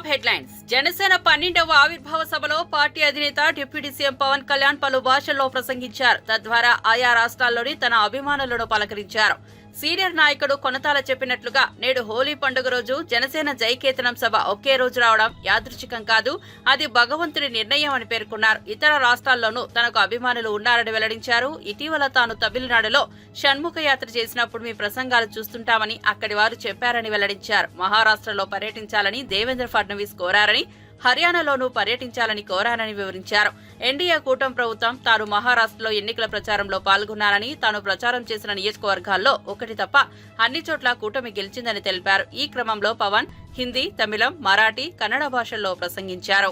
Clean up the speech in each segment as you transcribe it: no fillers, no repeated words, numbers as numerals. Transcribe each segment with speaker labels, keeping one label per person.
Speaker 1: Top headlines. Janasena 12వ ఆవిర్భావ సభలో party అధినేత డిప్యూటీ సీఎం పవన్ కళ్యాణ్ పలు భాషల్లో ప్రసంగించారు. తద్వారా ఆయా రాష్ట్రాల్లోని తన అభిమానులను పలకరించారు. సీనియర్ నాయకుడు కొనతాల చెప్పినట్లుగా నేడు హోలీ పండుగ రోజు జనసేన జైకేతనం సభ ఒకే రోజు రావడం యాదృచ్ఛికం కాదు, అది భగవంతుడి నిర్ణయం అని పేర్కొన్నారు. ఇతర రాష్ట్రాల్లోనూ తనకు అభిమానులు ఉన్నారని వెల్లడించారు. ఇటీవల తాను తమిళనాడులో షణ్ముఖ యాత్ర చేసినప్పుడు మీ ప్రసంగాలు చూస్తుంటామని అక్కడి వారు చెప్పారని వెల్లడించారు. మహారాష్ట్రలో పర్యటించాలని దేవేంద్ర ఫడ్నవీస్ కోరారని, హర్యానాలోనూ పర్యటించాలని కోరానని వివరించారు. ఎన్డీఏ కూటమి ప్రభుత్వం తాను మహారాష్ట్రలో ఎన్నికల ప్రచారంలో పాల్గొన్నారని, తాను ప్రచారం చేసిన నియోజకవర్గాల్లో ఒకటి తప్ప అన్ని చోట్ల కూటమి గెలిచిందని తెలిపారు. ఈ క్రమంలో పవన్ హిందీ, తమిళం, మరాఠీ, కన్నడ భాషల్లో ప్రసంగించారు.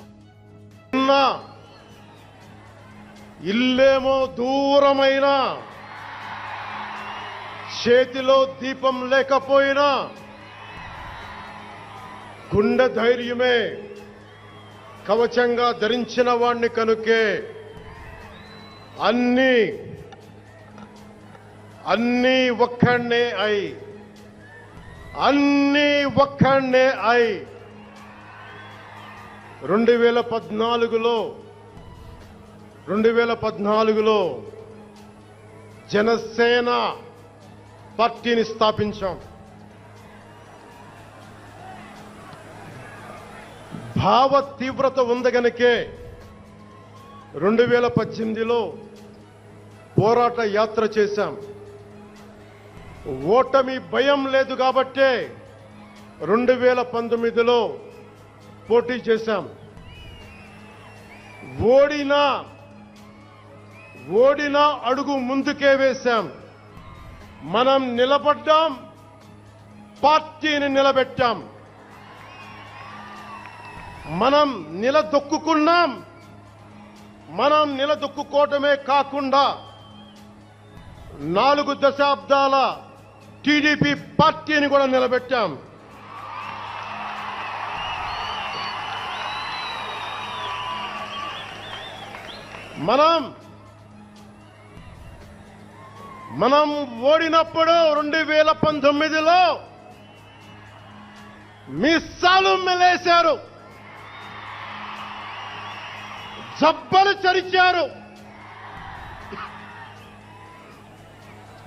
Speaker 2: ఇల్లేమో దూరమైన, చేతిలో దీపం లేకపోయినా గుండె ధైర్యమే కవచంగా ధరించిన వాణ్ణి కనుకే అన్ని ఒక్కడే అయి 2014లో జనసేన పార్టీని స్థాపించాం. భావ తీవ్రత ఉంది గనుకే 2018లో పోరాట యాత్ర చేశాం. ఓటమి భయం లేదు కాబట్టే 2019లో పోటీ చేశాం. ఓడినా అడుగు ముందుకే వేశాం. మనం నిలబడ్డాం, పార్టీని నిలబెట్టాం. మనం నిలదొక్కుకున్నాం. మనం నిలదొక్కుకోవటమే కాకుండా 4 దశాబ్దాల టీడీపీ పార్టీని కూడా నిలబెట్టాం. మనం ఓడినప్పుడు 2019లో మీసాలు మెలేశారు, జబ్బలు చరిచారు,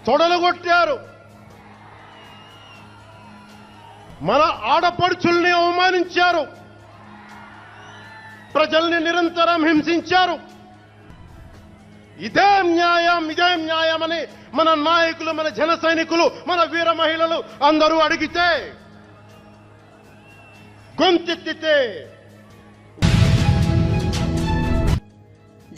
Speaker 2: తొడలు కొట్టారు, మన ఆడపడుచుల్ని అవమానించారు, ప్రజల్ని నిరంతరం హింసించారు. ఇదే న్యాయం అని మన నాయకులు, మన జన సైనికులు, మన వీర మహిళలు అందరూ అడిగితే, గొంతెత్తితే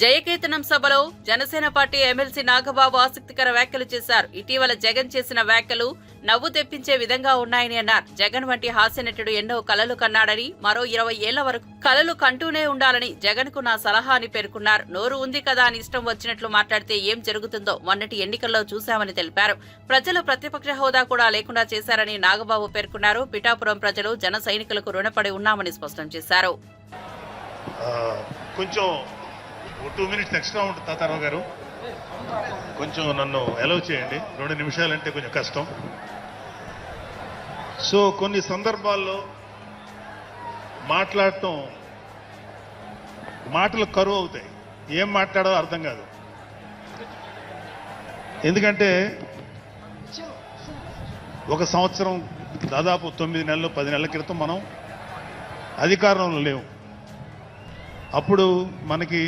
Speaker 1: జయకేతనం సభలో జనసేన పార్టీ ఎమ్మెల్సీ నాగబాబు ఆసక్తికర వ్యాఖ్యలు చేశారు. ఇటీవల జగన్ చేసిన వ్యాఖ్యలు నవ్వు తెప్పించే విధంగా ఉన్నాయని అన్నారు. జగన్ వంటి హాస్యనటుడు ఎన్నో కలలు కన్నాడని, మరో 20 ఏళ్ల వరకు కలలు కంటూనే ఉండాలని జగన్ కు నా సలహా అని పేర్కొన్నారు. నోరు ఉంది కదా అని ఇష్టం వచ్చినట్లు మాట్లాడితే ఏం జరుగుతుందో మొన్నటి ఎన్నికల్లో చూశామని తెలిపారు. ప్రజలు ప్రతిపక్ష హోదా కూడా లేకుండా చేశారని నాగబాబు పేర్కొన్నారు. పిఠాపురం ప్రజలు జన సైనికులకు రుణపడి ఉన్నామని స్పష్టం చేశారు.
Speaker 3: 2 minutes ఎక్స్ట్రా ఉంటుంది తాతారావు గారు, కొంచెం నన్ను అలౌ చేయండి. 2 నిమిషాలంటే కొంచెం కష్టం. సో కొన్ని సందర్భాల్లో మాట్లాడటం, మాటలు కరువు అవుతాయి, ఏం మాట్లాడో అర్థం కాదు. ఎందుకంటే ఒక సంవత్సరం, దాదాపు 9 నెలలు 10 నెలల క్రితం మనం అధికారంలో లేవు. అప్పుడు మనకి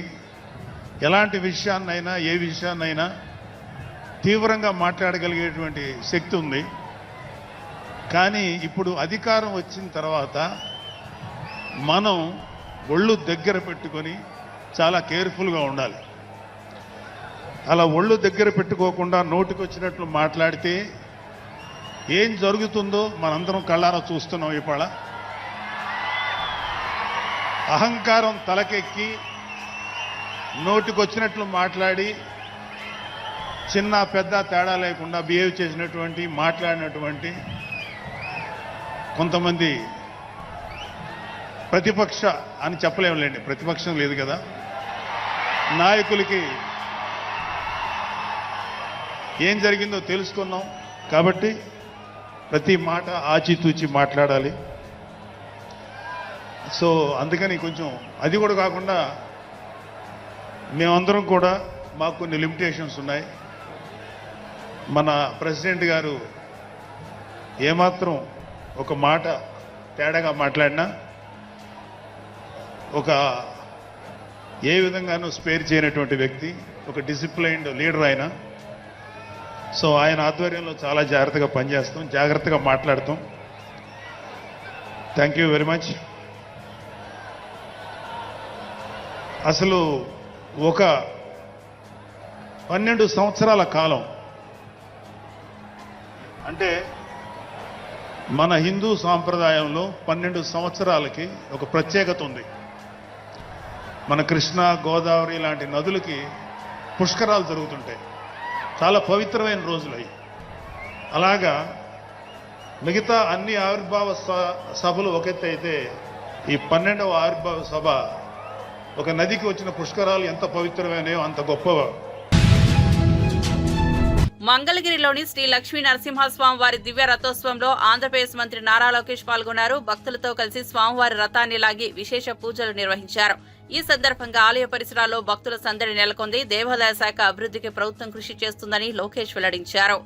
Speaker 3: ఎలాంటి విషయాన్నైనా, ఏ విషయాన్నైనా తీవ్రంగా మాట్లాడగలిగేటువంటి శక్తి ఉంది. కానీ ఇప్పుడు అధికారం వచ్చిన తర్వాత మనం ఒళ్ళు దగ్గర పెట్టుకొని చాలా కేర్ఫుల్గా ఉండాలి. అలా ఒళ్ళు దగ్గర పెట్టుకోకుండా నోటికొచ్చినట్లు మాట్లాడితే ఏం జరుగుతుందో మనందరం కళ్ళారా చూస్తున్నాం. ఇవాళ అహంకారం తలకెక్కి నోటికొచ్చినట్లు మాట్లాడి, చిన్న పెద్ద తేడా లేకుండా బిహేవ్ చేసినటువంటి, మాట్లాడినటువంటి కొంతమంది ప్రతిపక్ష అని చెప్పలేములేండి, ప్రతిపక్షం లేదు కదా, నాయకులకి ఏం జరిగిందో తెలుసుకున్నాం. కాబట్టి ప్రతి మాట ఆచితూచి మాట్లాడాలి. సో అందుకని కొంచెం అది కూడా కాకుండా మేమందరం కూడా మాకు కొన్ని లిమిటేషన్స్ ఉన్నాయి. మన ప్రెసిడెంట్ గారు ఏమాత్రం ఒక మాట తేడాగా మాట్లాడినా ఒక ఏ విధంగానూ స్పేర్ చేయనటువంటి వ్యక్తి, ఒక డిసిప్లైన్డ్ లీడర్ ఆయన. సో ఆయన ఆధ్వర్యంలో చాలా జాగ్రత్తగా పనిచేస్తాం, జాగ్రత్తగా మాట్లాడతాం. Thank you very much. అసలు ఒక 12 సంవత్సరాల కాలం అంటే మన హిందూ సాంప్రదాయంలో 12 సంవత్సరాలకి ఒక ప్రత్యేకత ఉంది. మన కృష్ణ, గోదావరి లాంటి నదులకి పుష్కరాలు జరుగుతుంటాయి. చాలా పవిత్రమైన రోజులు అవి. అలాగా మిగతా అన్ని ఆవిర్భావ సభలు ఒక ఎత్తు అయితే ఈ 12వ ఆవిర్భావ సభ ఒక నదికి వచ్చిన పుష్కరాలు ఎంత పవిత్రమైనయో అంత గొప్ప.
Speaker 1: మంగళగిరిలోని శ్రీ లక్ష్మీ నరసింహస్వామి వారి దివ్య రథోత్సవంలో ఆంధ్రప్రదేశ్ మంత్రి నారా లోకేష్ పాల్గొన్నారు. భక్తులతో కలిసి స్వామివారి రథాన్ని లాగి విశేష పూజలు నిర్వహించారు. ఈ సందర్భంగా ఆలయ పరిసరాల్లో భక్తుల సందడి నెలకొంది. దేవాదాయ శాఖ అభివృద్ధికి ప్రభుత్వం కృషి చేస్తుందని లోకేష్ వెల్లడించారు.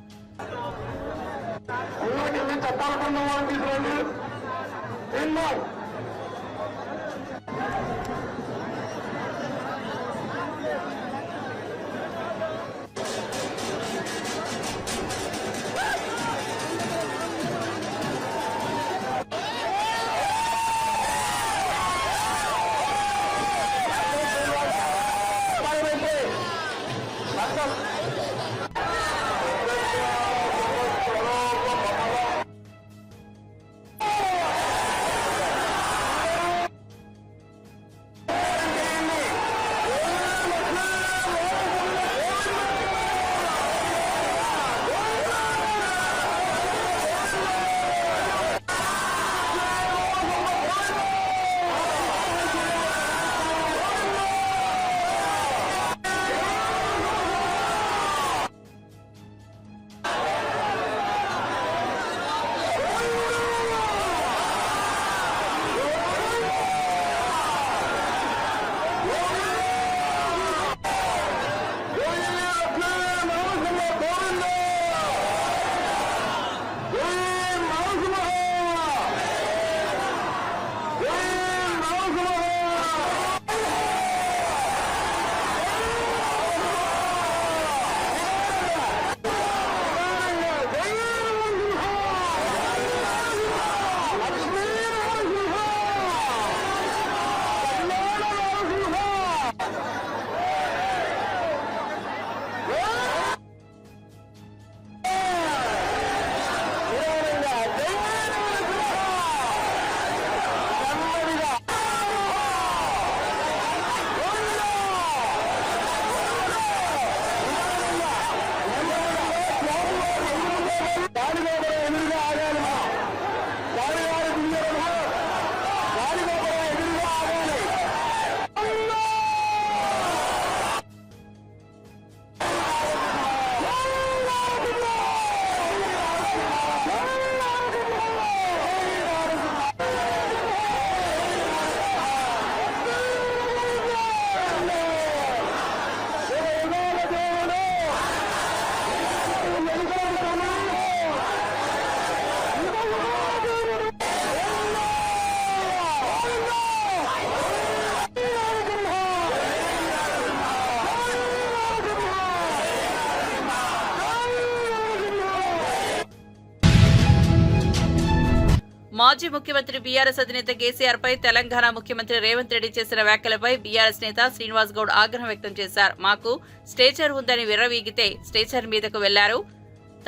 Speaker 1: మాజీ ముఖ్యమంత్రి బీఆర్ఎస్ అధినేత కేసీఆర్ పై తెలంగాణ ముఖ్యమంత్రి రేవంత్ రెడ్డి చేసిన వ్యాఖ్యలపై బీఆర్ఎస్ నేత శ్రీనివాస్ గౌడ్ ఆగ్రహం వ్యక్తం చేశారు. మాకు స్టేచర్ ఉందని విర్రవీగితే స్టేచర్ మీదకు వెళ్లారు,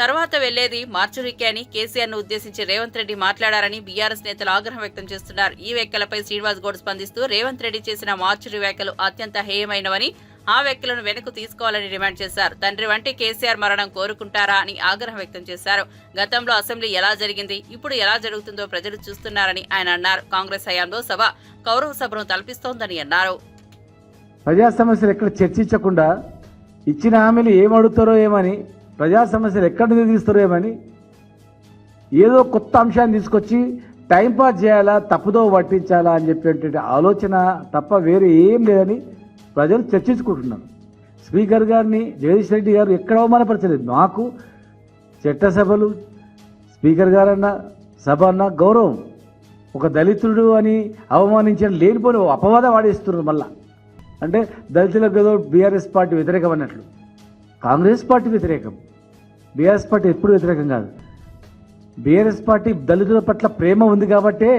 Speaker 1: తర్వాత వెళ్లేది మార్చురీకే అని కేసీఆర్ ను ఉద్దేశించి రేవంత్ రెడ్డి మాట్లాడారని బీఆర్ఎస్ నేతలు ఆగ్రహం వ్యక్తం చేస్తున్నారు. ఈ వ్యాఖ్యలపై శ్రీనివాస్ గౌడ్ స్పందిస్తూ రేవంత్ రెడ్డి చేసిన మార్చురీ వ్యాఖ్యలు అత్యంత హేయమైనవని, ఆ వ్యాఖ్యలను వెనక్కు తీసుకోవాలని డిమాండ్ చేశారు. తండ్రి వంటి కేసీఆర్ మరణం కోరుకుంటారా అని ఆగ్రహం వ్యక్తం చేశారు. గతంలో అసెంబ్లీ ఎలా జరిగింది, ఇప్పుడు ఎలా జరుగుతుందో ప్రజలు చూస్తున్నారని ఆయన అన్నారు. కాంగ్రెస్ హయాంలో సభ కౌరవ సభను తలపిస్తోందని అన్నారు.
Speaker 4: ప్రజా సమస్యలు ఎక్కడ చర్చించకుండా ఇచ్చిన హామీలు ఏమడుగుతారో ఏమని, ప్రజా సమస్యలు ఎక్కడి నుంచి తీస్తారో ఏమని ఏదో కొత్త అంశాన్ని తీసుకొచ్చి టైంపాస్ చేయాలా, తప్పుదో పట్టించాలా అని చెప్పేటువంటి ఆలోచన తప్ప వేరే ఏం లేదని ప్రజలు చర్చించుకుంటున్నారు. స్పీకర్ గారిని జగదీష్ రెడ్డి గారు ఎక్కడ అవమానపరచలేదు. నాకు చట్టసభలు స్పీకర్ గారన్న సభ అన్న గౌరవం. ఒక దళితుడు అని అవమానించిన లేనిపోని అపవాదం వాడేస్తున్నారు. మళ్ళా అంటే దళితులకు ఏదో బీఆర్ఎస్ పార్టీ వ్యతిరేకం అన్నట్లు. కాంగ్రెస్ పార్టీ వ్యతిరేకం, బీఆర్ఎస్ పార్టీ ఎప్పుడు వ్యతిరేకం కాదు. బీఆర్ఎస్ పార్టీ దళితుల పట్ల ప్రేమ ఉంది కాబట్టే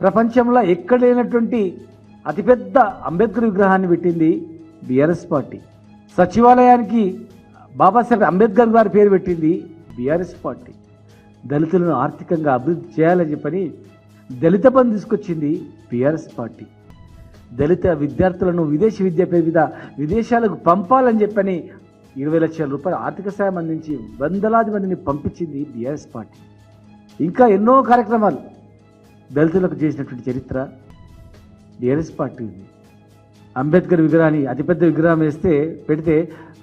Speaker 4: ప్రపంచంలో ఎక్కడ లేనటువంటి అతిపెద్ద అంబేద్కర్ విగ్రహాన్ని పెట్టింది బీఆర్ఎస్ పార్టీ. సచివాలయానికి బాబాసాహెబ్ అంబేద్కర్ గారి పేరు పెట్టింది బీఆర్ఎస్ పార్టీ. దళితులను ఆర్థికంగా అభివృద్ధి చేయాలని చెప్పని దళిత బంధు తీసుకొచ్చింది బీఆర్ఎస్ పార్టీ. దళిత విద్యార్థులను విదేశీ విద్య పేరు మీద విదేశాలకు పంపాలని చెప్పని 20 లక్షల రూపాయల ఆర్థిక సాయం అందించి వందలాది మందిని పంపించింది బీఆర్ఎస్ పార్టీ. ఇంకా ఎన్నో కార్యక్రమాలు దళితులకు చేసినటువంటి చరిత్ర బీఆర్ఎస్ పార్టీ ఉంది. అంబేద్కర్ విగ్రహాన్ని అతిపెద్ద విగ్రహం పెడితే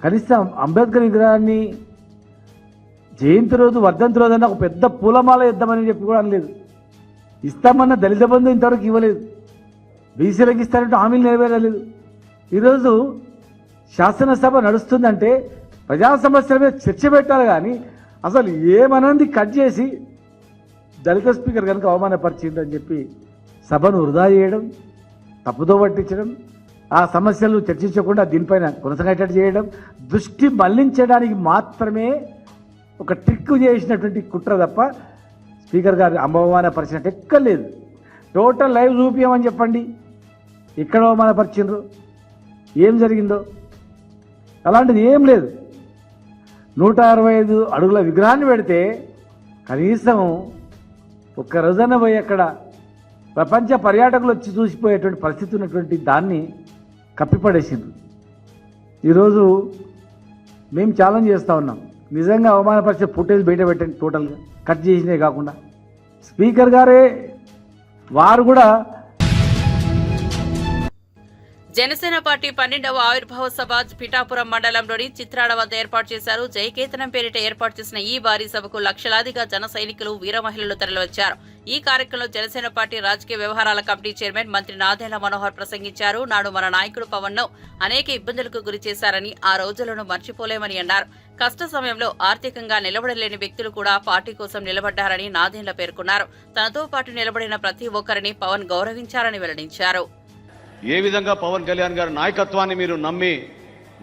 Speaker 4: కనీసం అంబేద్కర్ విగ్రహాన్ని జయంతి రోజు వర్ధంతి రోజు అన్న ఒక పెద్ద పూలమాల ఇద్దామని చెప్పి కూడా అనలేదు. ఇస్తామన్న దళిత బంధు ఇంతవరకు ఇవ్వలేదు. బీసీలకు ఇస్తారంటే హామీలు నెరవేరలేదు. ఈరోజు శాసనసభ నడుస్తుందంటే ప్రజా సమస్యల మీద చర్చ పెట్టాలి, కానీ అసలు ఏమనంది కట్ చేసి దళిత స్పీకర్ కనుక అవమానపరిచిందని చెప్పి సభను వృధా చేయడం, తప్పుదో పట్టించడం, ఆ సమస్యలు చర్చించకుండా దీనిపైన కొనసాగేటట్టు చేయడం, దృష్టి మళ్లించడానికి మాత్రమే ఒక ట్రిక్ చేసినటువంటి కుట్ర తప్ప స్పీకర్ గారు అవమానపరిచినట్టు ఎక్కర్లేదు. టోటల్ లైవ్ చూపించమని చెప్పండి, ఎక్కడ అవమానపరిచిండ్రు, ఏం జరిగిందో. అలాంటిది ఏం లేదు. 165 అడుగుల విగ్రహాన్ని పెడితే కనీసం ఒక్క రోజున పోయి అక్కడ ప్రపంచ పర్యాటకులు వచ్చి చూసిపోయేటువంటి పరిస్థితి ఉన్నటువంటి దాన్ని కప్పిపడేసిండ్రు. ఈరోజు మేము ఛాలెంజ్ చేస్తూ ఉన్నాం, నిజంగా అవమానపరిచే ఫుటేజ్ బయట పెట్టండి, టోటల్గా కట్ చేసినే కాకుండా. స్పీకర్ గారే వారు కూడా
Speaker 1: జనసేన పార్టీ 12వ ఆవిర్భావ సభ పిఠాపురం మండలంలోని చిత్రాడ వద్ద ఏర్పాటు చేశారు. జయకేతనం పేరిట ఏర్పాటు చేసిన ఈ భారీ సభకు లక్షలాదిగా జన సైనికులు, వీర మహిళలు తరలివచ్చారు. ఈ కార్యక్రమంలో జనసేన పార్టీ రాజకీయ వ్యవహారాల కమిటీ చైర్మన్ మంత్రి నాదెండ్ల మనోహర్ ప్రసంగించారు. నాడు మన నాయకుడు పవన్ ను అనేక ఇబ్బందులకు గురి చేశారని, ఆ రోజులను మర్చిపోలేమని అన్నారు. కష్ట సమయంలో ఆర్థికంగా నిలబడలేని వ్యక్తులు కూడా పార్టీ కోసం నిలబడ్డారని నాదెండ్ల పేర్కొన్నారు. తనతో పాటు నిలబడిన ప్రతి ఒక్కరిని పవన్ గౌరవించారని వెల్లడించారు.
Speaker 5: ఏ విధంగా పవన్ కళ్యాణ్ గారి నాయకత్వాన్ని మీరు నమ్మి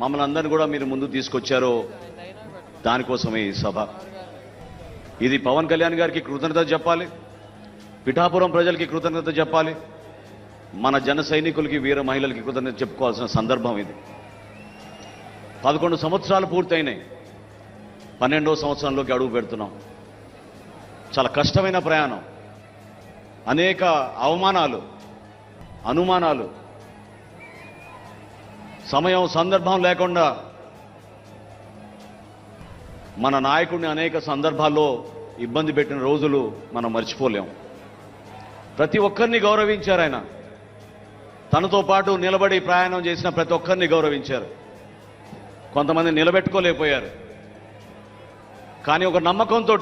Speaker 5: మమ్మల్ని అందరినీ కూడా మీరు ముందుకు తీసుకొచ్చారో దానికోసమే ఈ సభ. ఇది పవన్ కళ్యాణ్ గారికి కృతజ్ఞత చెప్పాలి, పిఠాపురం ప్రజలకి కృతజ్ఞత చెప్పాలి, మన జన సైనికులకి, వీర మహిళలకి కృతజ్ఞత చెప్పుకోవాల్సిన సందర్భం ఇది. 11 సంవత్సరాలు పూర్తయినాయి, 12వ సంవత్సరంలోకి అడుగు పెడుతున్నాం. చాలా కష్టమైన ప్రయాణం, అనేక అవమానాలు, అనుమానాలు, సమయం సందర్భం లేకుండా మన నాయకుడిని అనేక సందర్భాల్లో ఇబ్బంది పెట్టిన రోజులు మనం మర్చిపోలేం. ప్రతి ఒక్కరిని గౌరవించారు ఆయన. తనతో పాటు నిలబడి ప్రయాణం చేసిన ప్రతి ఒక్కరిని గౌరవించారు. కొంతమంది నిలబెట్టుకోలేకపోయారు. కానీ ఒక నమ్మకంతో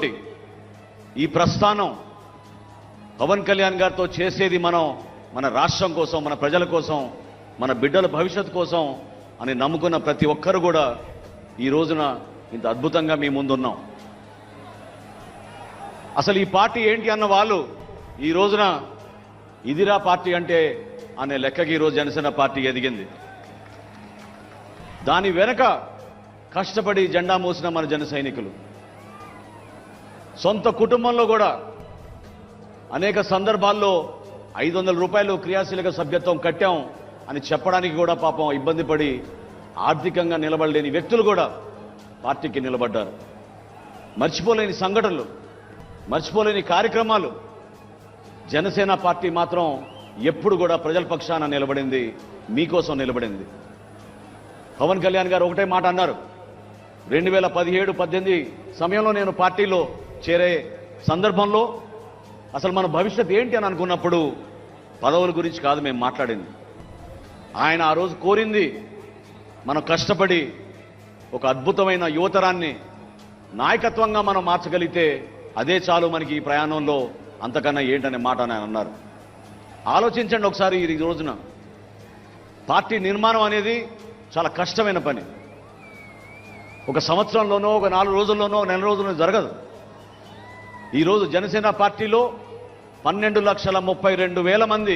Speaker 5: ఈ ప్రస్థానం పవన్ కళ్యాణ్ గారితో చేసేది మనం మన రాష్ట్రం కోసం, మన ప్రజల కోసం, మన బిడ్డల భవిష్యత్తు కోసం అని నమ్ముకున్న ప్రతి ఒక్కరు కూడా ఈ రోజున ఇంత అద్భుతంగా మీ ముందున్నాం. అసలు ఈ పార్టీ ఏంటి అన్న వాళ్ళు ఈ రోజున ఇదిరా పార్టీ అంటే అనే లెక్కకి ఈరోజు జనసేన పార్టీ ఎదిగింది. దాని వెనక కష్టపడి జెండా మోసిన మన జన సైనికులు, సొంత కుటుంబంలో కూడా అనేక సందర్భాల్లో 500 రూపాయలు క్రియాశీలక సభ్యత్వం కట్టాం అని చెప్పడానికి కూడా పాపం ఇబ్బంది పడి ఆర్థికంగా నిలబడలేని వ్యక్తులు కూడా పార్టీకి నిలబడ్డారు. మర్చిపోలేని సంఘటనలు, మర్చిపోలేని కార్యక్రమాలు. జనసేన పార్టీ మాత్రం ఎప్పుడు కూడా ప్రజల పక్షాన నిలబడింది, మీకోసం నిలబడింది. పవన్ కళ్యాణ్ గారు ఒకటే మాట అన్నారు, 2017-18 సమయంలో నేను పార్టీలో చేరే సందర్భంలో అసలు మన భవిష్యత్ ఏంటి అని అనుకున్నప్పుడు పదవుల గురించి కాదు మేము మాట్లాడింది. ఆయన ఆ రోజు కోరింది మనం కష్టపడి ఒక అద్భుతమైన యువతరాన్ని నాయకత్వంగా మనం మార్చగలిగితే అదే చాలు మనకి ఈ ప్రయాణంలో అంతకన్నా ఏంటనే మాట ఆయన అన్నారు. ఆలోచించండి ఒకసారి. ఈ రోజున పార్టీ నిర్మాణం అనేది చాలా కష్టమైన పని. ఒక సంవత్సరంలోనో, ఒక 4 రోజుల్లోనో, నెల రోజుల్లోనో జరగదు. ఈరోజు జనసేన పార్టీలో 12,32,000 మంది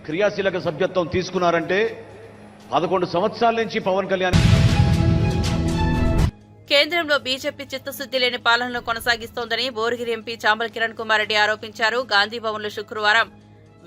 Speaker 5: క్రియాశీలక సభ్యత్వం తీసుకున్నారంటే 11 సంవత్సరాల నుంచి పవన్ కళ్యాణ్
Speaker 1: కేంద్రంలో బీజేపీ చిత్తశుద్ది లేని పాలనను కొనసాగిస్తోందని భువనగిరి ఎంపీ చామల కిరణ్ కుమార్ రెడ్డి ఆరోపించారు. గాంధీభవన్లో శుక్రవారం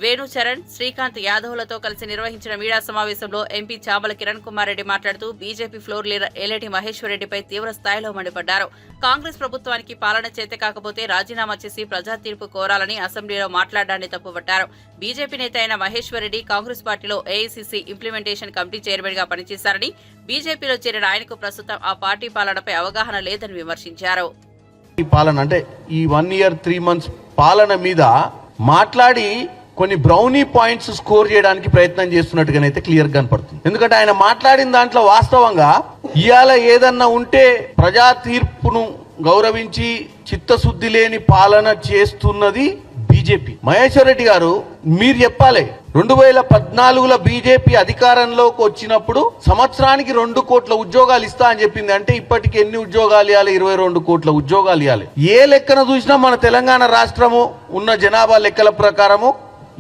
Speaker 1: వేణుచరణ్, శ్రీకాంత్ యాదవ్లతో కలిసి నిర్వహించిన మీడియా సమావేశంలో ఎంపీ చామల కిరణ్ కుమార్ రెడ్డి మాట్లాడుతూ BJP floor leader Aleti Maheshwar రెడ్డిపై తీవ్ర స్థాయిలో మండిపడ్డారు. కాంగ్రెస్ ప్రభుత్వానికి పాలన చేత కాకపోతే రాజీనామా చేసి ప్రజా తీర్పు కోరాలని అసెంబ్లీలో మాట్లాడడాన్ని తప్పుపట్టారు. బీజేపీ నేత అయిన మహేశ్వర్ రెడ్డి కాంగ్రెస్ పార్టీలో ఏఐసీసీ ఇంప్లిమెంటేషన్ కమిటీ చైర్మన్ గా పనిచేశారని, బీజేపీలో చేరిన ఆయనకు ప్రస్తుతం ఆ పార్టీ పాలనపై అవగాహన లేదని విమర్శించారు.
Speaker 6: ఈ పాలన అంటే ఈ 1 year 3 months పాలన మీద మాట్లాడి కొన్ని బ్రౌనీ పాయింట్స్ స్కోర్ చేయడానికి ప్రయత్నం చేస్తున్నట్టుగానైతే క్లియర్ కనపడుతుంది. ఎందుకంటే ఆయన మాట్లాడిన దాంట్లో వాస్తవంగా ఇవాళ ఏదన్నా ఉంటే ప్రజా తీర్పును గౌరవించి చిత్తశుద్ధి లేని పాలన చేస్తున్నది బీజేపీ. మహేశ్వర్ రెడ్డి గారు మీరు చెప్పాలి, 2014లో బీజేపీ అధికారంలోకి వచ్చినప్పుడు సంవత్సరానికి 2 కోట్ల ఉద్యోగాలు ఇస్తా అని చెప్పింది. అంటే ఇప్పటికి ఎన్ని ఉద్యోగాలు ఇవ్వాలి? 22 కోట్ల ఉద్యోగాలు ఇవ్వాలి. ఏ లెక్కన చూసినా మన తెలంగాణ రాష్ట్రము ఉన్న జనాభా లెక్కల ప్రకారము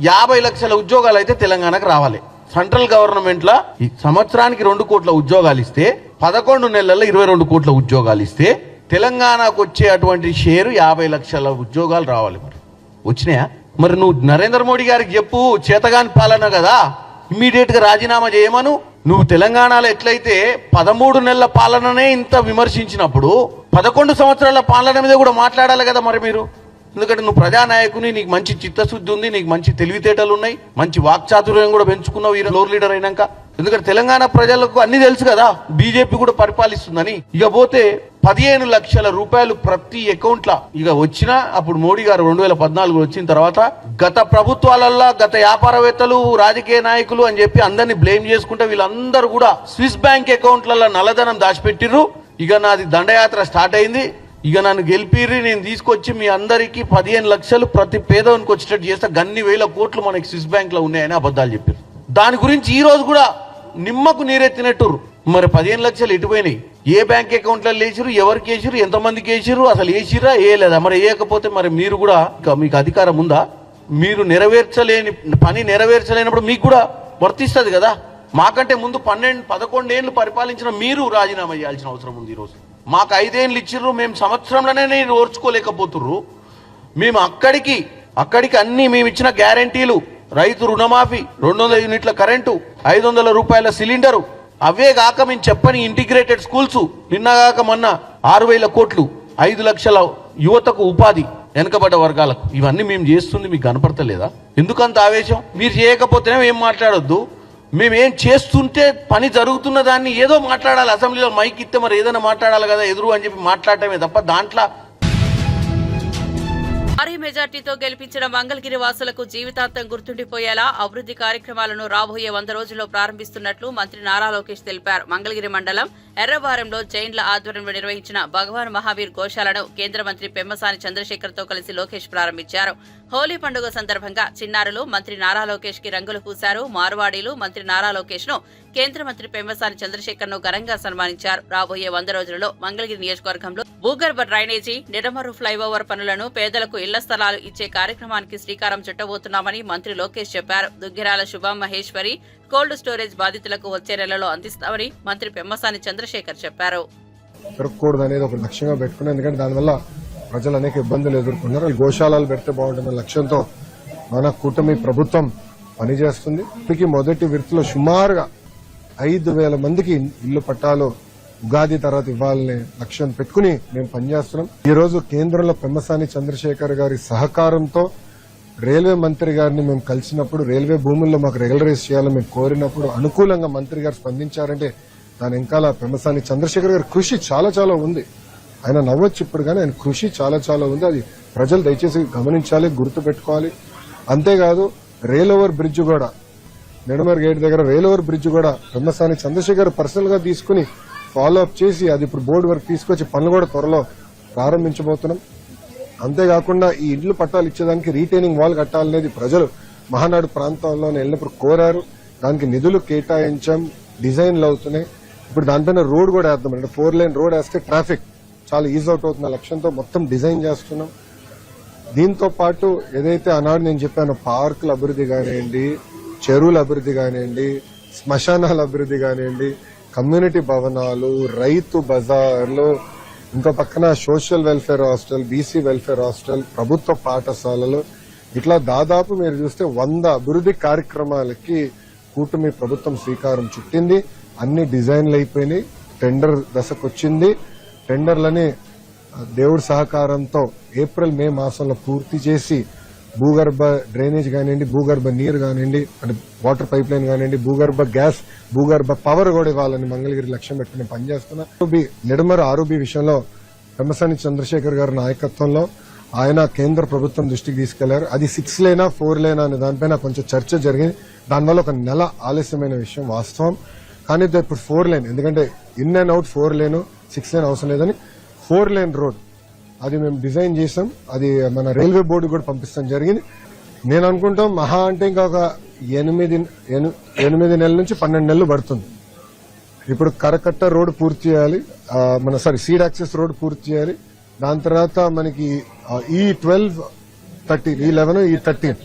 Speaker 6: 50 లక్షల ఉద్యోగాలు అయితే తెలంగాణకు రావాలి. సెంట్రల్ గవర్నమెంట్ లా సంవత్సరానికి 2 కోట్ల ఉద్యోగాలు ఇస్తే 11 నెలల్లో 22 కోట్ల ఉద్యోగాలు ఇస్తే తెలంగాణకు వచ్చే అటువంటి షేరు 50 లక్షల ఉద్యోగాలు రావాలి. మరి వచ్చినాయా? మరి నువ్వు నరేంద్ర మోడీ గారికి చెప్పు, చేతగాని పాలన కదా, ఇమ్మీడియట్ గా రాజీనామా చేయమను. నువ్వు తెలంగాణలో ఎట్లయితే 13 నెలల పాలననే ఇంత విమర్శించినప్పుడు 11 సంవత్సరాల పాలన మీద కూడా మాట్లాడాలి కదా మరి మీరు. ఎందుకంటే నువ్వు ప్రజానాయకుని, నీకు మంచి చిత్తశుద్ధి ఉంది, నీకు మంచి తెలివితేటలు ఉన్నాయి, మంచి వాక్చాతుర్యం కూడా పెంచుకున్నావు ఈ ఫ్లోర్ లీడర్ అయినాక. ఎందుకంటే తెలంగాణ ప్రజలకు అన్ని తెలుసు కదా బీజేపీ కూడా పరిపాలిస్తుందని. ఇక పోతే 15 లక్షల రూపాయలు ప్రతి అకౌంట్ లా ఇక వచ్చినా అప్పుడు మోడీ గారు 2014 వచ్చిన తర్వాత గత ప్రభుత్వాలల్లో గత వ్యాపారవేత్తలు, రాజకీయ నాయకులు అని చెప్పి అందరినీ బ్లేమ్ చేసుకుంటే వీళ్ళందరూ కూడా స్విస్ బ్యాంక్ అకౌంట్లలో నల్లధనం దాచిపెట్టిర్రు. ఇక నాది దండయాత్ర స్టార్ట్ అయింది, ఇక నన్ను గెలిపిర్రి, నేను తీసుకొచ్చి మీ అందరికీ 15 లక్షలు ప్రతి పేదవానికి వచ్చేటట్టు చేస్తే గన్ని వేల కోట్లు మనకి స్విస్ బ్యాంక్ లో ఉన్నాయని అబద్ధాలు చెప్పారు. దాని గురించి ఈ రోజు కూడా నిమ్మకు నీరెత్తినట్టు. మరి 15 లక్షలు ఎటుపోయినాయి? ఏ బ్యాంక్ అకౌంట్లలో వేసిరు, ఎవరికి వేసిరు, ఎంతమందికి వేసిరు, అసలు వేసిరా వేయలేదా? మరి వేయకపోతే మరి మీరు కూడా మీకు అధికారం ఉందా? మీరు పని నెరవేర్చలేనప్పుడు మీకు కూడా వర్తిస్తుంది కదా. మాకంటే ముందు 11 ఏళ్ళు పరిపాలించిన మీరు రాజీనామా చేయాల్సిన అవసరం ఉంది. ఈరోజు మాకు 5 ఏళ్ళు ఇచ్చిర్రు, మేము సంవత్సరంలోనే నేను ఓర్చుకోలేకపోతుర్రు. మేము అక్కడికి అన్ని మేము ఇచ్చిన గ్యారంటీలు, రైతు రుణమాఫీ, 200 యూనిట్ల కరెంటు, 500 రూపాయల సిలిండరు, అవే కాక మేము చెప్పని ఇంటిగ్రేటెడ్ స్కూల్స్, నిన్నగాక మొన్న 6,000 కోట్లు, 5 లక్షల యువతకు ఉపాధి, వెనుకబడ్డ వర్గాలకు, ఇవన్నీ మేము చేస్తుంది మీకు కనపడతలేదా? ఎందుకంత ఆవేశం? మీరు చేయకపోతేనే ఏం మాట్లాడొద్దు, మేమేం చేస్తుంటే పని జరుగుతున్న దాన్ని ఏదో మాట్లాడాలి. అసెంబ్లీలో మైక్ ఇస్తే మరి ఏదైనా మాట్లాడాలి కదా ఎదురు అని చెప్పి మాట్లాడటమే తప్ప దాంట్లో
Speaker 1: భారీ మెజార్టీతో గెలిపించిన మంగళగిరి వాసులకు జీవితాంతం గుర్తుండిపోయేలా అభివృద్ధి కార్యక్రమాలను రాబోయే 100 రోజుల్లో ప్రారంభిస్తున్నట్లు మంత్రి నారా లోకేష్ తెలిపారు. మంగళగిరి మండలం ఎర్రవారంలో జైన్ల ఆధ్వర్యంలో నిర్వహించిన భగవాన్ మహావీర్ గోశాలను కేంద్ర మంత్రి పెమ్మసాని చంద్రశేఖర్ తో కలిసి లోకేష్ ప్రారంభించారు. హోలీ పండుగ సందర్భంగా చిన్నారులు మంత్రి నారా లోకేష్ కి రంగులు పూశారు. మార్వాడీలు మంత్రి నారా లోకేష్ ను, కేంద్ర మంత్రి పెమ్మసాని చంద్రశేఖర్ ను ఘనంగా సన్మానించారు. రాబోయే 100 రోజులలో మంగళగిరి నియోజకవర్గంలో భూగర్భ డ్రైనేజీ, నిడమర్రు ఫ్లైఓవర్ పనులను, పేదలకు ఇళ్ల స్థలాలు ఇచ్చే కార్యక్రమానికి శ్రీకారం చుట్టబోతున్నామని మంత్రి లోకేష్ చెప్పారు. దుగ్గిరాల శుభం మహేశ్వరి కోల్డ్ స్టోరేజ్ బాధితులకు వచ్చే నెలలో అందిస్తామని మంత్రి పెమ్మసాని చంద్రశేఖర్ చెప్పారు.
Speaker 7: పెరగకూడదు అనేది ఒక లక్ష్యంగా పెట్టుకున్నాం. ఎందుకంటే దానివల్ల ప్రజలు అనేక ఇబ్బందులు ఎదుర్కొన్నారు. గోశాలలు పెడితే బాగుంటుందన్న లక్ష్యంతో మన కూటమి ప్రభుత్వం పనిచేస్తుంది. ఇప్పటికీ మొదటి విడతలో సుమారుగా 5,000 మందికి ఇల్లు పట్టాలు ఉగాది తర్వాత ఇవ్వాలనే లక్ష్యం పెట్టుకుని మేము పనిచేస్తున్నాం. ఈ రోజు కేంద్రంలో పెమ్మసాని చంద్రశేఖర్ గారి సహకారంతో రైల్వే మంత్రి గారిని మేము కలిసినప్పుడు రైల్వే భూముల్లో మాకు రెగ్యులరైజ్ చేయాలని మేము కోరినప్పుడు అనుకూలంగా మంత్రి గారు స్పందించారంటే దాని వెనకాల పెమ్మసాని చంద్రశేఖర్ గారి కృషి చాలా చాలా ఉంది. ఆయన నవ్వచ్చు ఇప్పుడు, కానీ ఆయన కృషి చాలా చాలా ఉంది. అది ప్రజలు దయచేసి గమనించాలి, గుర్తు పెట్టుకోవాలి. అంతేకాదు రైల్ ఓవర్ బ్రిడ్జ్ కూడా, నిడమర్ గేట్ దగ్గర రైల్ ఓవర్ బ్రిడ్జ్ కూడా పెమ్మసాని చంద్రశేఖర్ పర్సనల్ గా తీసుకుని ఫాలో అప్ చేసి అది ఇప్పుడు బోర్డు వరకు తీసుకొచ్చి పనులు కూడా త్వరలో ప్రారంభించబోతున్నాం. అంతేకాకుండా ఈ ఇండ్లు పట్టాలు ఇచ్చేదానికి రీటైనింగ్ వాల్ కట్టాలనేది ప్రజలు మహానాడు ప్రాంతంలో వెళ్ళినప్పుడు కోరారు. దానికి నిధులు కేటాయించాం, డిజైన్లు అవుతున్నాయి. ఇప్పుడు దానిపైన రోడ్ కూడా వేద్దాం. అంటే 4 లేన్ రోడ్ వేస్తే ట్రాఫిక్ చాలా ఈజీ అవుట్ అవుతున్న లక్ష్యంతో మొత్తం డిజైన్ చేస్తున్నాం. దీంతో పాటు ఏదైతే ఆనాడు నేను చెప్పానో పార్కుల అభివృద్ధి కానివ్వండి, చెరువుల అభివృద్ధి కానివ్వండి, శ్మశానాల అభివృద్ధి కానివ్వండి, కమ్యూనిటీ భవనాలు, రైతు బజార్లు, ఇంకో పక్కన social welfare hostel, BC welfare hostel, ప్రభుత్వ పాఠశాలలు, ఇట్లా దాదాపు మీరు చూస్తే 100 అభివృద్ధి కార్యక్రమాలకి కూటమి ప్రభుత్వం శ్రీకారం చుట్టింది. అన్ని డిజైన్లు అయిపోయినాయి, టెండర్ దశకు వచ్చింది. టెండర్లని దేవుడి సహకారంతో ఏప్రిల్ మే మాసంలో పూర్తి చేసి భూగర్భ డ్రైనేజ్ కానివ్వండి, భూగర్భ నీరు కానివ్వండి, అంటే వాటర్ పైప్ లైన్ కానివ్వండి, భూగర్భ గ్యాస్, భూగర్భ పవర్ కూడా ఇవ్వాలని మంగళగిరి లక్ష్యం పెట్టుకుని పనిచేస్తున్నా. నిడమర ఆరోబి విషయంలో పెమ్మసాని చంద్రశేఖర్ గారి నాయకత్వంలో ఆయన కేంద్ర ప్రభుత్వం దృష్టికి తీసుకెళ్లారు. అది 6 లేనా 4 లేనా అనే దానిపైన కొంచెం చర్చ జరిగింది. దానివల్ల 1 నెల ఆలస్యమైన విషయం వాస్తవం. కానీ ఇప్పుడు 4 లేన్, ఎందుకంటే ఇన్ అండ్ అవుట్ 4 లేను, 6 లేన్ అవసరం లేదని 4 లేన్ రోడ్ అది మేము డిజైన్ చేసాం. అది మన రైల్వే బోర్డు కూడా పంపిస్తాం జరిగింది. నేను అనుకుంటాం మహా అంటే ఇంకా ఒక 8 నెలల నుంచి 12 నెలలు పడుతుంది. ఇప్పుడు కరకట్ట రోడ్ పూర్తి చేయాలి, సీడ్ యాక్సెస్ రోడ్ పూర్తి చేయాలి. దాని తర్వాత మనకి E12, 13, E11, E13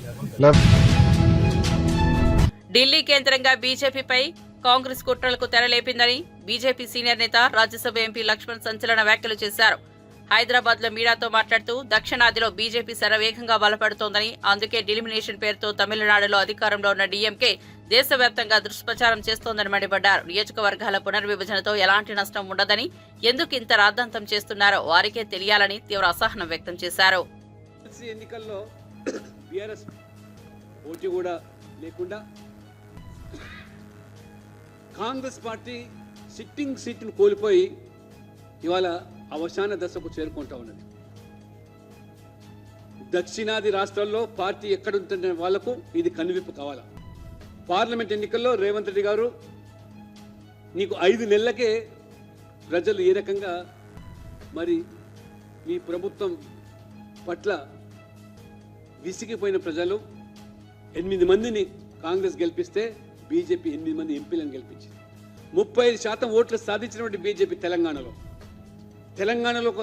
Speaker 1: ఢిల్లీ కేంద్రంగా బీజేపీపై కాంగ్రెస్ కుట్రలకు తెరలేపిందని బీజేపీ సీనియర్ నేత రాజ్యసభ ఎంపీ లక్ష్మణ్ సంచలన వ్యాఖ్యలు చేశారు. హైదరాబాద్ లో మీడియాతో మాట్లాడుతూ దక్షిణాదిలో బీజేపీ శరవేగంగా బలపడుతోందని, అందుకే డిలిమినేషన్ పేరుతో తమిళనాడులో అధికారంలో ఉన్న డీఎంకే దేశవ్యాప్తంగా దుష్ప్రచారం చేస్తోందని మండిపడ్డారు. నియోజకవర్గాల పునర్విభజనతో ఎలాంటి నష్టం ఉండదని, ఎందుకు ఇంత రాద్ధాంతం చేస్తున్నారో వారికే తెలియాలని తీవ్ర అసహనం వ్యక్తం చేశారు.
Speaker 8: ఎన్నికల్లో బీఆర్ఎస్ పోటీ కూడా లేకుండా కాంగ్రెస్ పార్టీ సిట్టింగ్ సీట్ను కోల్పోయి ఇవాళ అవసాన దశకు చేరుకుంటా ఉన్నది. దక్షిణాది రాష్ట్రాల్లో పార్టీ ఎక్కడుంటున్న వాళ్లకు ఇది కనువిప్పు కావాలా. పార్లమెంట్ ఎన్నికల్లో రేవంత్ రెడ్డి గారు నీకు 5 నెలలకే ప్రజలు ఏ రకంగా మరి మీ ప్రభుత్వం పట్ల విసిగిపోయిన ప్రజలు 8 మందిని కాంగ్రెస్ గెలిపిస్తే బీజేపీ 8 మంది ఎంపీలను గెలిపించింది. 35% ఓట్లు సాధించినటువంటి బీజేపీ తెలంగాణలో ఒక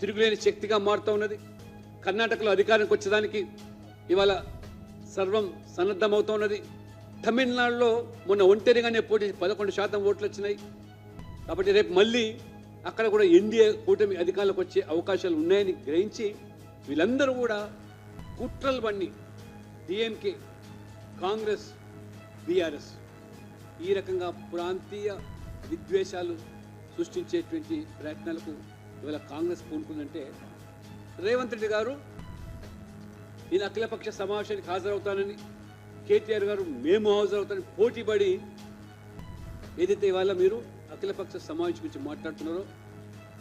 Speaker 8: తిరుగులేని శక్తిగా మారుతూ ఉన్నది. కర్ణాటకలో అధికారానికి వచ్చేదానికి ఇవాళ సర్వం సన్నద్ధమవుతూ ఉన్నది. తమిళనాడులో మొన్న ఒంటరిగానే పోటీ 11% ఓట్లు వచ్చినాయి. కాబట్టి రేపు మళ్ళీ అక్కడ కూడా ఎన్డీఏ కూటమి అధికారంలోకి వచ్చే అవకాశాలు ఉన్నాయని గ్రహించి వీళ్ళందరూ కూడా కుట్రలు బండి డిఎంకే, కాంగ్రెస్, బీఆర్ఎస్ ఈ రకంగా ప్రాంతీయ విద్వేషాలు సృష్టించేటువంటి ప్రయత్నాలకు ఇవాళ కాంగ్రెస్ పూనుకుందంటే, రేవంత్ రెడ్డి గారు నేను అఖిలపక్ష సమావేశానికి హాజరవుతానని, కేటీఆర్ గారు మేము హాజరవుతానని పోటీపడి ఏదైతే ఇవాళ మీరు అఖిలపక్ష సమావేశం గురించి మాట్లాడుతున్నారో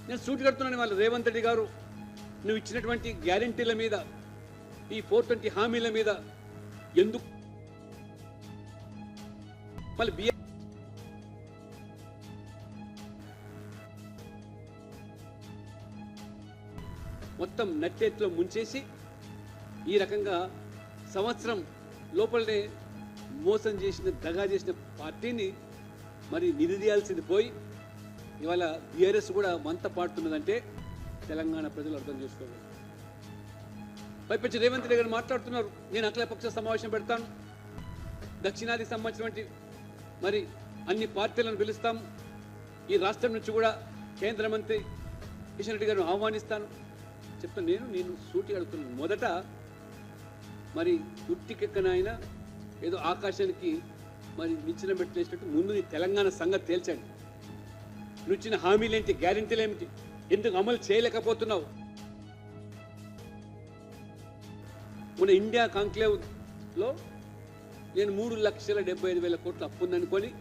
Speaker 8: నేను సూటి కడుతున్నాను. ఇవాళ రేవంత్ రెడ్డి గారు నువ్వు ఇచ్చినటువంటి గ్యారంటీల మీద, ఈ 420 హామీల మీద ఎందుకు మళ్ళీ మొత్తం నట్టేట్లో ముంచేసి ఈ రకంగా సంవత్సరం లోపలనే మోసం చేసిన, దగా చేసిన పార్టీని మరి నిలదీయాల్సింది పోయి ఇవాళ బీఆర్ఎస్ కూడా వంత పాడుతున్నదంటే తెలంగాణ ప్రజలు అర్థం చేసుకోవాలి. పైపెచ్చి రేవంత్ రెడ్డి గారు మాట్లాడుతున్నారు, నేను అఖిలపక్ష సమావేశం పెడతాను, దక్షిణాదికి సంబంధించినటువంటి మరి అన్ని పార్టీలను పిలుస్తాం, ఈ రాష్ట్రం నుంచి కూడా కేంద్ర మంత్రి కిషన్ రెడ్డి గారిని ఆహ్వానిస్తాను చెప్తాను. నేను సూటి అడుగుతున్నాను. మొదట మరి తుట్టికెక్కనైనా ఏదో ఆకాశానికి మరి నిచ్చెన పెట్టేసినట్టు ముందు నీ తెలంగాణ సంగతి తేల్చండి. నువ్వు ఇచ్చిన హామీలేంటి, గ్యారెంటీలు ఏమిటి, ఎందుకు అమలు చేయలేకపోతున్నావు? మన ఇండియా కాంక్లేవ్లో నేను 3,75,000 కోట్ల అప్పుందనుకొని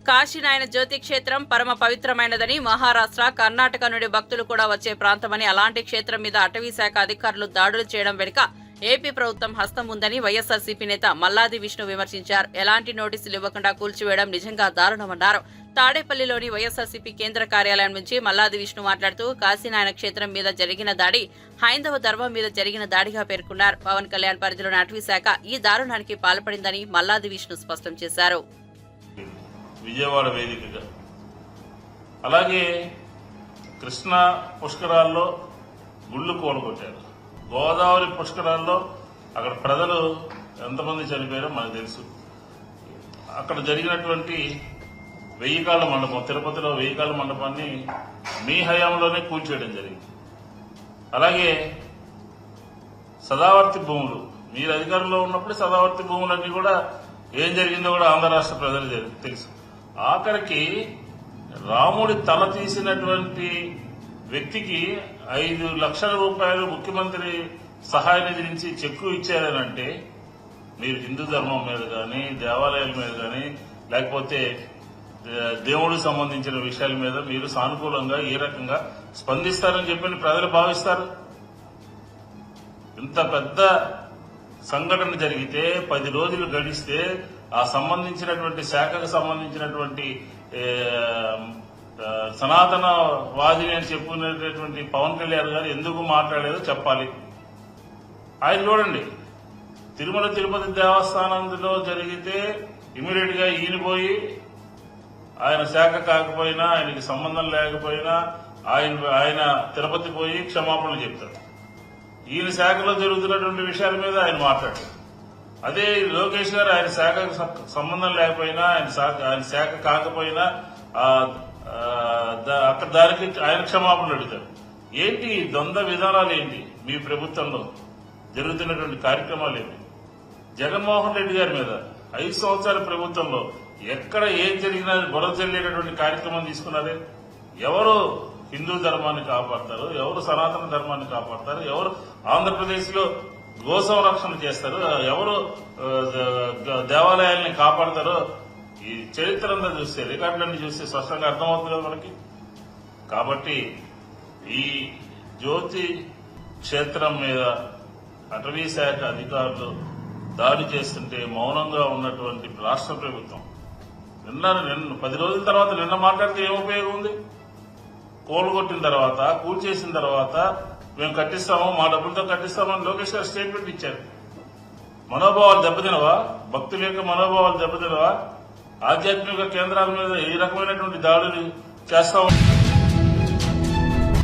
Speaker 1: కాశీనాయన జ్యోతి క్షేత్రం పరమ పవిత్రమైనదని, మహారాష్ట్ర, కర్ణాటక నుండి భక్తులు కూడా వచ్చే ప్రాంతమని, అలాంటి క్షేత్రం మీద అటవీ శాఖ అధికారులు దాడులు చేయడం వెనుక ఏపీ ప్రభుత్వం హస్తం ఉందని వైఎస్ఆర్సీపీ నేత మల్లాది విష్ణు విమర్శించారు. ఎలాంటి నోటీసులు ఇవ్వకుండా కూల్చివేయడం నిజంగా దారుణమన్నారు. తాడేపల్లిలోని వైఎస్ఆర్సీపీ కేంద్ర కార్యాలయం నుంచి మల్లాది విష్ణు మాట్లాడుతూ కాశీనాయన క్షేత్రం మీద జరిగిన దాడి హైందవ ధర్మం మీద జరిగిన దాడిగా పేర్కొన్నారు. పవన్ కళ్యాణ్ పరిధిలోని అటవీశాఖ ఈ దారుణానికి పాల్పడిందని మల్లాది విష్ణు స్పష్టం చేశారు.
Speaker 9: విజయవాడ వేదికగా అలాగే కృష్ణా పుష్కరాల్లో గుళ్ళు కూలగొట్టారు. గోదావరి పుష్కరాల్లో అక్కడ ప్రజలు ఎంతమంది చనిపోయారో మనకు తెలుసు. అక్కడ జరిగినటువంటి 1000 కాళ్ళ మండపం, తిరుపతిలో 1000 కాళ్ళ మండపాన్ని మీ హయాంలోనే కూల్చేయడం జరిగింది. అలాగే సదావర్తి భూములు, మీరు అధికారంలో ఉన్నప్పుడు సదావర్తి భూములన్నీ కూడా ఏం జరిగిందో కూడా ఆంధ్ర రాష్ట్ర ప్రజలు తెలుసు. ఆఖరికి రాముడి తల తీసినటువంటి వ్యక్తికి 5 లక్షల రూపాయలు ముఖ్యమంత్రి సహాయ నిధి నుంచి చెక్కు ఇచ్చారనంటే మీరు హిందూ ధర్మం మీద కానీ, దేవాలయాల మీద కానీ, లేకపోతే దేవుడికి సంబంధించిన విషయాల మీద మీరు సానుకూలంగా ఏ రకంగా స్పందిస్తారని చెప్పి ప్రజలు భావిస్తారు. ఇంత పెద్ద సంఘటన జరిగితే 10 రోజులు గడిస్తే ఆ సంబంధించినటువంటి శాఖకు సంబంధించినటువంటి సనాతనవాదిని అని చెప్పుకునేటటువంటి పవన్ కళ్యాణ్ గారు ఎందుకు మాట్లాడలేదో చెప్పాలి. ఆయన చూడండి, తిరుమల తిరుపతి దేవస్థానంలో జరిగితే ఇమీడియట్ గా ఈయన పోయి ఆయన శాఖ కాకపోయినా, ఆయనకి సంబంధం లేకపోయినా ఆయన తిరుపతి పోయి క్షమాపణలు చెప్తారు. ఈయన శాఖలో జరుగుతున్నటువంటి విషయాల మీద ఆయన మాట్లాడారు. అదే లోకేష్ గారు ఆయన శాఖకు సంబంధం లేకపోయినా, ఆయన శాఖ కాకపోయినా అక్కడ దానికి ఆయన క్షమాపణలు అడుగుతారు. ఏంటి ద్వంద్వ విధానాలు? ఏంటి మీ ప్రభుత్వంలో జరుగుతున్నటువంటి కార్యక్రమాలు ఏంటి? జగన్మోహన్ రెడ్డి గారి మీద 5 సంవత్సరాల ప్రభుత్వంలో ఎక్కడ ఏం జరిగినా గొడవ చెల్లేటటువంటి కార్యక్రమం తీసుకున్నారే? ఎవరు హిందూ ధర్మాన్ని కాపాడతారు? ఎవరు సనాతన ధర్మాన్ని కాపాడతారు? ఎవరు ఆంధ్రప్రదేశ్ లో గో సంరక్షణ చేస్తారు? ఎవరు దేవాలయాల్ని కాపాడతారో ఈ చరిత్ర అంతా చూస్తే, రికార్డులన్నీ చూస్తే స్పష్టంగా అర్థమవుతుంది కదా మనకి. కాబట్టి ఈ జ్యోతి క్షేత్రం మీద అటవీ శాఖ అధికారులు దాడి చేస్తుంటే మౌనంగా ఉన్నటువంటి రాష్ట్ర ప్రభుత్వం నిన్న 10 రోజుల తర్వాత నిన్న మాట్లాడితే ఏం ఉపయోగం ఉంది? కూలగొట్టిన తర్వాత, కూల్చేసిన తర్వాత మేము కట్టిస్తాము, మా డబ్బులతో కట్టిస్తామని లోకేష్ గారు స్టేట్మెంట్ ఇచ్చారు. మనోభావాలు దెబ్బతినవా? భక్తుల యొక్క మనోభావాలు దెబ్బతినవా? ఆధ్యాత్మిక కేంద్రాల మీద ఈ రకమైనటువంటి దాడులు చేస్తాము.